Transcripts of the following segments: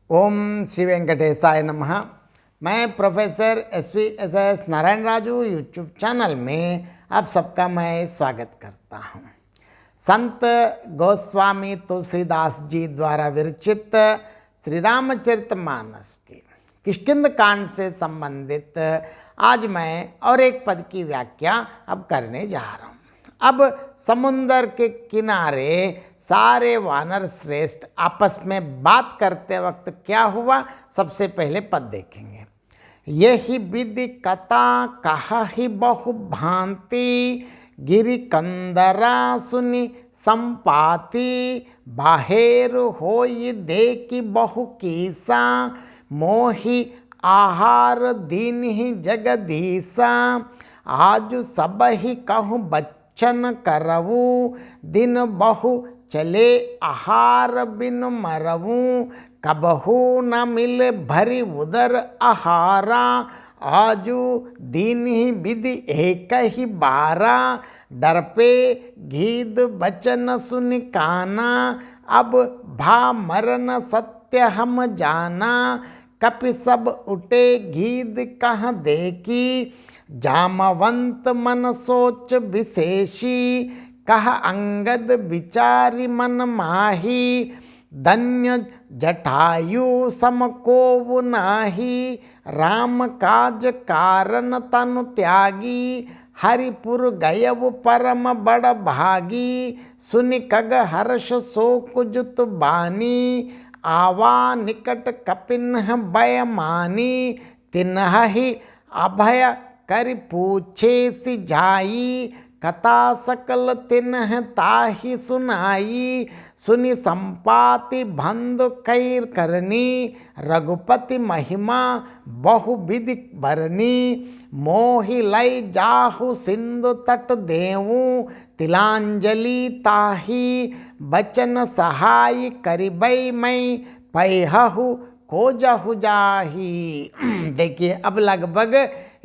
ओम श्री वेंकटेशाय नमः। मैं professor S Narayan Raju YouTube channel में आप सबका मैं स्वागत करता हूँ। संत गोस्वामी तुलसीदास जी द्वारा विरचित श्री रामचरितमानस के किष्किंध कांड से संबंधित आज मैं और एक पद की व्याख्या अब करने जा रहा हूँ। अब समुंदर के किनारे सारे वानर श्रेष्ठ आपस में बात करते वक्त क्या हुआ, सबसे पहले पद देखेंगे। यही विधि कथा कहाहि बहु भांति, गिरि कंदरा सुनि संपाति, बाहेर होई देखी बहु कीसा, मोहि आहार दीन्हि जगदीसा, आज सब ही कहूँ बच्चन करवूँ, दिन बहु चले आहार बिन मरवूँ, कबहू न मिले भरी उदर आहारा, आजू दीन ही विधि एक ही बारा, डर पे गीद बचन सुन काना, अब भा मरन सत्य हम जाना, कपि सब उठे गीद कह देखी, जामवंत मन सोच विशेषी, कह अंगद विचारी मन माही, धन्य जटायु समको नाही, राम काज कारण तनु त्यागी, हरिपुर गयव परम बड़ भागी, सुनि कग हर्ष शोक जुत बानी, आवा निकट कपिन भय मानी, तिन्हि अभय कर पूछे सी जाई, कथा सकल तिन्ह ताहि सुनाई, सुनि संपाति भंद कैर करनी, रघुपति महिमा बहु विधि बरनी, मोहि लय जाहु सिंधु तट देवूँ, तिलांजलि ताहि बचन सहाय करिबै मैं, पैहु खोजहु जाही। देखिए, अब लगभग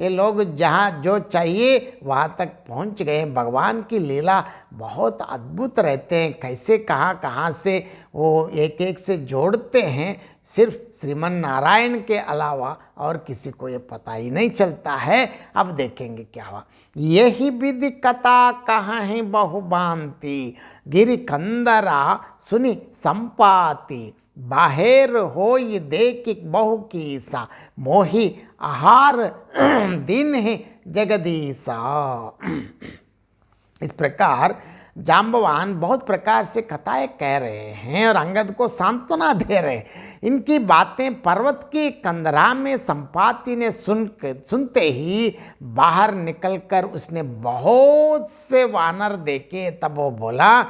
ये लोग जहाँ जो चाहिए वहाँ तक पहुँच गए। भगवान की लीला बहुत अद्भुत रहते हैं, कैसे कहाँ से वो एक एक से जोड़ते हैं, सिर्फ श्रीमन नारायण के अलावा और किसी को ये पता ही नहीं चलता है। अब देखेंगे क्या हुआ। यही विधि कथा कहाँ है बहु भांति, गिरि कंदरा सुनि संपाति, बाहेर होई देखि बहु कीसा, मोहि आहार दिन है जगदीसा। इस प्रकार जाम्बवान बहुत प्रकार से कथाएं कह रहे हैं और अंगद को सांत्वना दे रहे हैं। इनकी बातें पर्वत की कंदरा में संपाति ने सुनते ही बाहर निकलकर उसने बहुत से वानर देखे। तब वो बोला,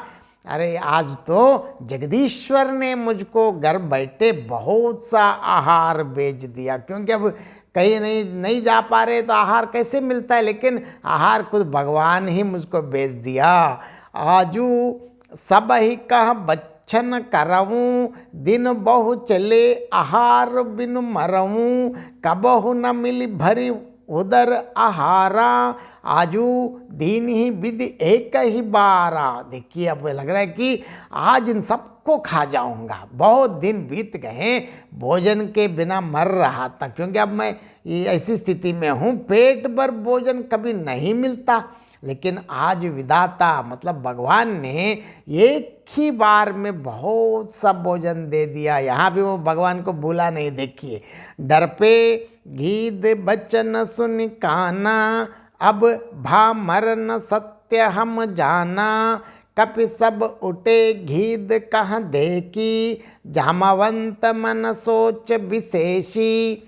अरे आज तो जगदीश्वर ने मुझको घर बैठे बहुत सा आहार भेज दिया, क्योंकि अब कहीं नहीं जा पा रहे तो आहार कैसे मिलता है, लेकिन आहार खुद भगवान ही मुझको भेज दिया। आजू सब ही कह बच्चन करवूँ, दिन बहु चले आहार बिन मरवूँ, कबहु न मिली भरी उदर आहारा, आजू दीन ही विधि एक ही बारा। देखिए, अब लग रहा है कि आज इन सबको खा जाऊंगा। बहुत दिन बीत गए, भोजन के बिना मर रहा था, क्योंकि अब मैं ऐसी स्थिति में हूँ, पेट भर भोजन कभी नहीं मिलता। लेकिन आज विधाता मतलब भगवान ने एक ही बार में बहुत सा भोजन दे दिया। यहाँ भी वो भगवान को भूला नहीं। देखिए, डर पे गीद बचन सुन काना, अब भा मरन सत्य हम जाना, कपि सब उठे घीद कह देखी, जामवंत मन सोच विशेषी।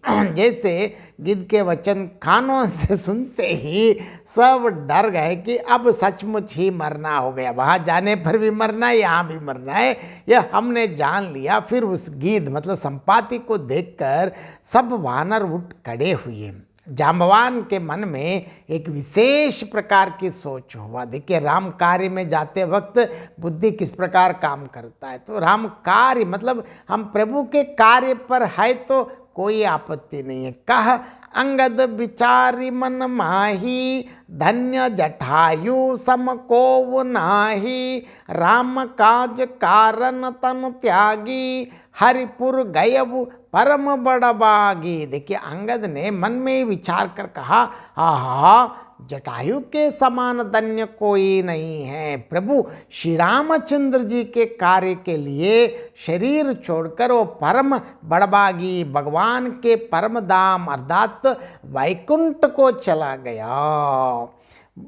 जैसे गिद्ध के वचन कानों से सुनते ही सब डर गए कि अब सचमुच ही मरना हो गया, वहाँ जाने पर भी मरना है, यहाँ भी मरना है, यह हमने जान लिया। फिर उस गिद्ध मतलब संपाति को देखकर सब वानर उठ खड़े हुए। जाम्बवान के मन में एक विशेष प्रकार की सोच हुआ। देखिए, राम कार्य में जाते वक्त बुद्धि किस प्रकार काम करता है। तो राम कार्य मतलब हम प्रभु के कार्य पर है तो कोई आपत्ति नहीं है। कह अंगद विचारी मन माही, धन्य जटायु सम को नाही, राम काज कारण तन त्यागी, हरिपुर गयबु परम बड़बागी। देखिए अंगद ने मन में ही विचार कर कहा, आहा जटायु के समान धन्य कोई नहीं है। प्रभु श्री रामचंद्र जी के कार्य के लिए शरीर छोड़कर वो परम बड़बागी भगवान के परम धाम अर्थात वैकुंठ को चला गया।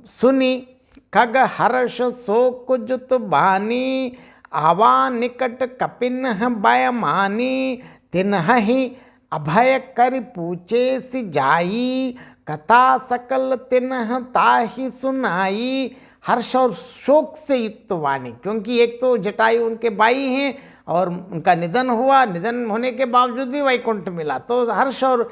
सुनी खग हर्ष शोक जुत बानी, आवा निकट कपिन बयमानी, तिन्हि अभय कर पूछे सि जाई, कथा सकल तिन्ह ताहि सुनाई। हर्ष और शोक से युक्त वाणी, क्योंकि एक तो जटायु उनके भाई हैं और उनका निधन हुआ, निधन होने के बावजूद भी वैकुंठ मिला, तो हर्ष और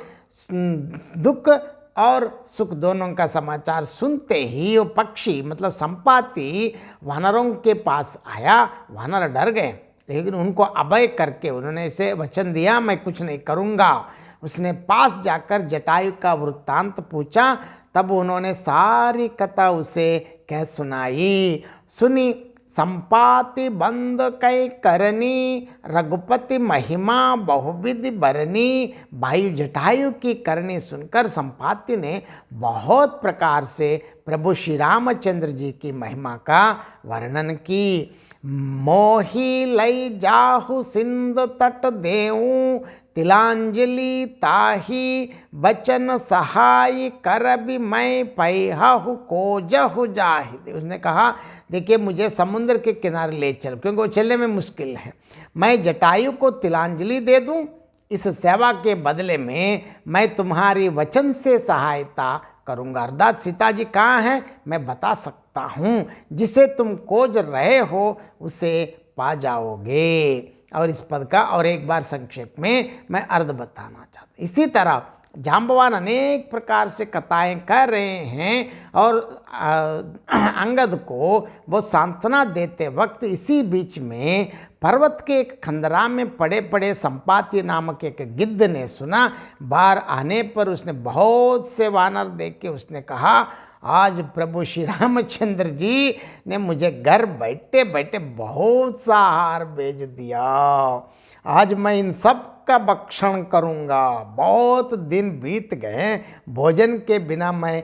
दुख और सुख दोनों का समाचार सुनते ही वो पक्षी मतलब संपाति वानरों के पास आया। वानर डर गए, लेकिन उनको अभय करके उन्होंने इसे वचन दिया, मैं कुछ नहीं करूँगा। उसने पास जाकर जटायु का वृत्तांत पूछा, तब उन्होंने सारी कथा उसे कह सुनाई। सुनी संपाति बंद कै करनी, रघुपति महिमा बहुविधि बरनी। भाई जटायु की करनी सुनकर संपाति ने बहुत प्रकार से प्रभु श्री रामचंद्र जी की महिमा का वर्णन की। मोही लई जाहु सिंध तट देऊं, तिलांजलि ताही बचन सहाय करबि मैं पैहु को जहु जाहि। उसने कहा देखिए मुझे समुद्र के किनारे ले चल, क्योंकि वो चलने में मुश्किल है। मैं जटायु को तिलांजलि दे दूं, इस सेवा के बदले में मैं तुम्हारी वचन से सहायता करूंगा। अर्थात सीता जी कहाँ हैं मैं बता सकता हूँ, जिसे तुम खोज रहे हो उसे पा जाओगे। और इस पद का और एक बार संक्षेप में मैं अर्थ बताना चाहता हूँ। इसी तरह जाम्बवान अनेक प्रकार से कथाएं कर रहे हैं और अंगद को वो सांत्वना देते वक्त इसी बीच में पर्वत के एक खंदरा में पड़े पड़े संपाति नामक एक गिद्ध ने सुना। बाहर आने पर उसने बहुत से वानर देख के उसने कहा, आज प्रभु श्री रामचंद्र जी ने मुझे घर बैठे बैठे बहुत सा आहार भेज दिया, आज मैं इन सब का भक्षण करूंगा। बहुत दिन बीत गए, भोजन के बिना मैं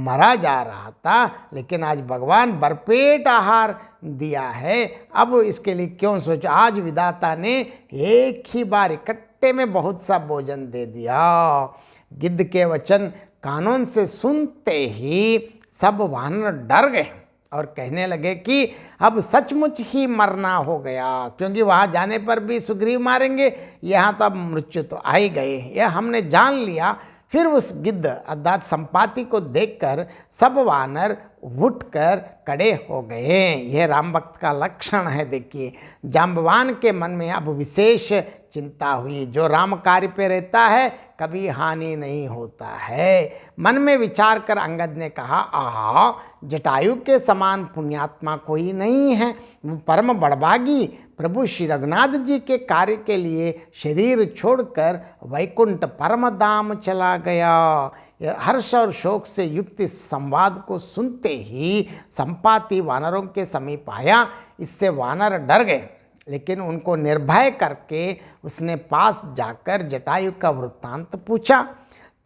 मरा जा रहा था, लेकिन आज भगवान भरपेट आहार दिया है। अब इसके लिए क्यों सोचो, आज विधाता ने एक ही बार इकट्ठे में बहुत सा भोजन दे दिया। गिद्ध के वचन कानून से सुनते ही सब वानर डर गए और कहने लगे कि अब सचमुच ही मरना हो गया, क्योंकि वहाँ जाने पर भी सुग्रीव मारेंगे, यहाँ तो अब मृत्यु तो आ ही गए, यह हमने जान लिया। फिर उस गिद्ध अर्थात संपाति को देखकर सब वानर उठकर खड़े हो गए। यह राम भक्त का लक्षण है। देखिए जाम्बवान के मन में अब विशेष चिंता हुई। जो राम कार्य पे रहता है कभी हानि नहीं होता है। मन में विचार कर अंगद ने कहा, आहा जटायु के समान पुण्यात्मा कोई नहीं है, वो परम बड़भागी प्रभु श्री रघुनाथ जी के कार्य के लिए शरीर छोड़कर वैकुंठ परम धाम चला गया। हर्ष और शोक से युक्त इस संवाद को सुनते ही संपाति वानरों के समीप आया। इससे वानर डर गए, लेकिन उनको निर्भय करके उसने पास जाकर जटायु का वृत्तांत पूछा।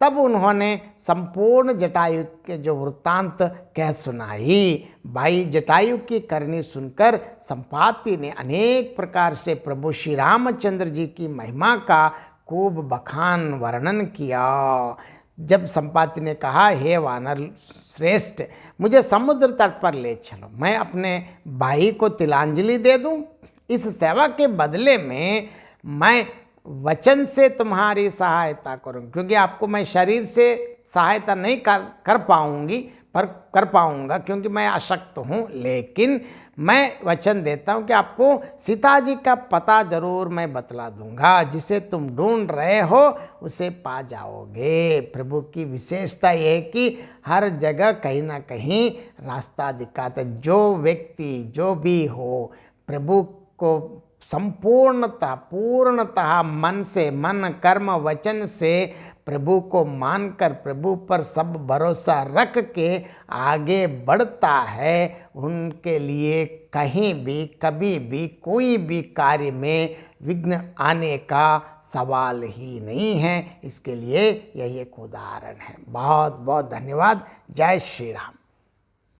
तब उन्होंने संपूर्ण जटायु के जो वृत्तांत कह सुनाई। भाई जटायु की करनी सुनकर संपाति ने अनेक प्रकार से प्रभु श्री रामचंद्र जी की महिमा का खूब बखान वर्णन किया। जब संपाति ने कहा, हे वानर श्रेष्ठ, मुझे समुद्र तट पर ले चलो, मैं अपने भाई को तिलांजलि दे दूं, इस सेवा के बदले में मैं वचन से तुम्हारी सहायता करूं, क्योंकि आपको मैं शरीर से सहायता नहीं कर पाऊंगी, पर कर पाऊंगा क्योंकि मैं अशक्त हूं, लेकिन मैं वचन देता हूं कि आपको सीता जी का पता जरूर मैं बतला दूंगा, जिसे तुम ढूंढ रहे हो उसे पा जाओगे। प्रभु की विशेषता यह है कि हर जगह कहीं ना कहीं रास्ता दिखाते। जो व्यक्ति जो भी हो प्रभु को संपूर्णतः पूर्णतः मन से, मन कर्म वचन से प्रभु को मानकर, प्रभु पर सब भरोसा रख के आगे बढ़ता है, उनके लिए कहीं भी कभी भी कोई भी कार्य में विघ्न आने का सवाल ही नहीं है। इसके लिए यही एक उदाहरण है। बहुत बहुत धन्यवाद। जय श्री राम।